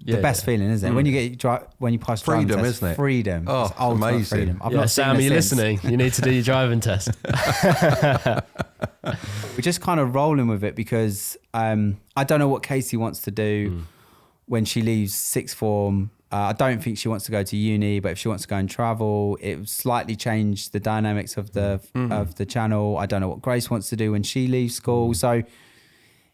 the best feeling, isn't it? When you when you pass Freedom, driving test, isn't it? freedom. Oh, It's ultimate amazing. freedom. I've Yeah, not Sam, are seen you her since. listening? You need to do your driving test. We're just kind of rolling with it because I don't know what Casey wants to do when she leaves sixth form. I don't think she wants to go to uni, but if she wants to go and travel, it would slightly change the dynamics of the channel. I don't know what Grace wants to do when she leaves school. So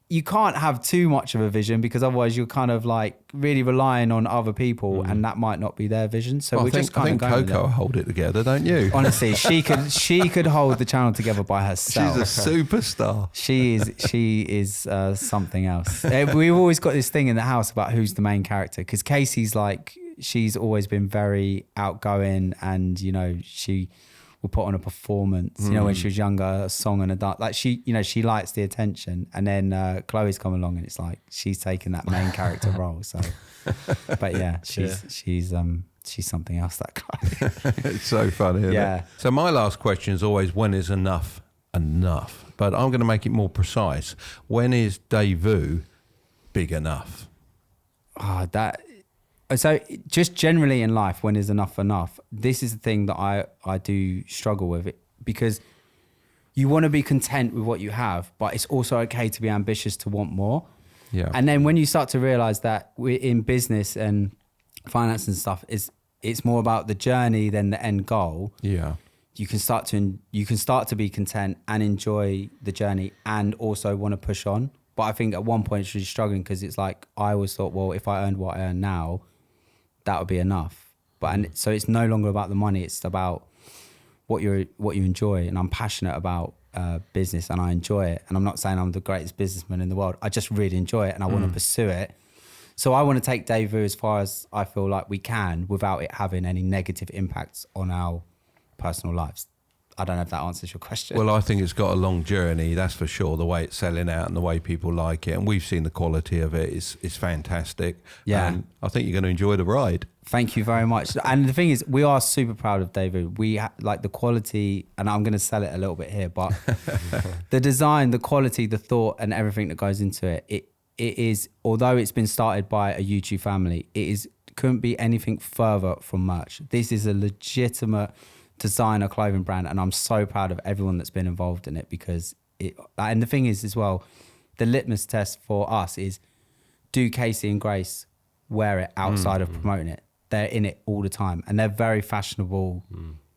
you can't have too much of a vision, because otherwise you're kind of like really relying on other people and that might not be their vision. So Well, we're just kind of going with Coco will it. hold it together, don't you? Honestly, she could hold the channel together by herself. She's a superstar. She is something else. We've always got this thing in the house about who's the main character, because Casey's like, she's always been very outgoing, and she will put on a performance. When she was younger, a song and a dance. Like she likes the attention. And then Chloe's come along, and it's like she's taken that main character role. So, but yeah, she's something else. That Chloe. It's so funny, isn't it? So my last question is always, when is enough enough? But I'm going to make it more precise. When is Dès Vu big enough? So just generally in life, when is enough enough? This is the thing that I do struggle with it, because you want to be content with what you have, but it's also okay to be ambitious to want more. Yeah. And then when you start to realize that we're in business and finance and stuff, it's more about the journey than the end goal. Yeah. You can start to be content and enjoy the journey, and also want to push on. But I think at one point it's really struggling, because it's like, I always thought, well, if I earned what I earn now, that would be enough. So it's no longer about the money. It's about what you enjoy. And I'm passionate about business, and I enjoy it. And I'm not saying I'm the greatest businessman in the world. I just really enjoy it, and I want to pursue it. So I want to take Dès Vu as far as I feel like we can, without it having any negative impacts on our personal lives. I don't know if that answers your question. Well, I think it's got a long journey, that's for sure. The way it's selling out and the way people like it, and we've seen the quality of it is fantastic. Yeah, and I think you're going to enjoy the ride. Thank you very much. And the thing is, we are super proud of Dès Vu. We like the quality, and I'm going to sell it a little bit here, but the design, the quality, the thought, and everything that goes into it. It is, although it's been started by a YouTube family, couldn't be anything further from merch. This is a legitimate designer clothing brand, and I'm so proud of everyone that's been involved in it, because and the thing is as well, the litmus test for us is, do Casey and Grace wear it outside of promoting it? They're in it all the time, and they're very fashionable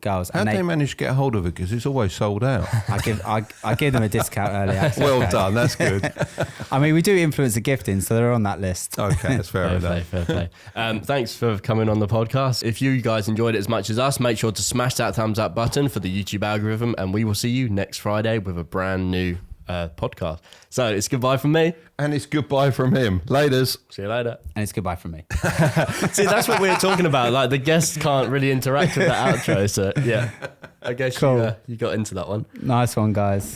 girls. How do they manage to get a hold of it? Because it's always sold out. I give them a discount early access. Well done, that's good. I mean, we do influencer gifting, so they're on that list. Okay, that's fair enough. Fair play. Thanks for coming on the podcast. If you guys enjoyed it as much as us, make sure to smash that thumbs up button for the YouTube algorithm, and we will see you next Friday with a brand new podcast. So it's goodbye from me. And it's goodbye from him. Laters. See you later. And it's goodbye from me. See, that's what we were talking about. Like, the guests can't really interact with the outro. So yeah, I guess Cool. you got into that one. Nice one, guys.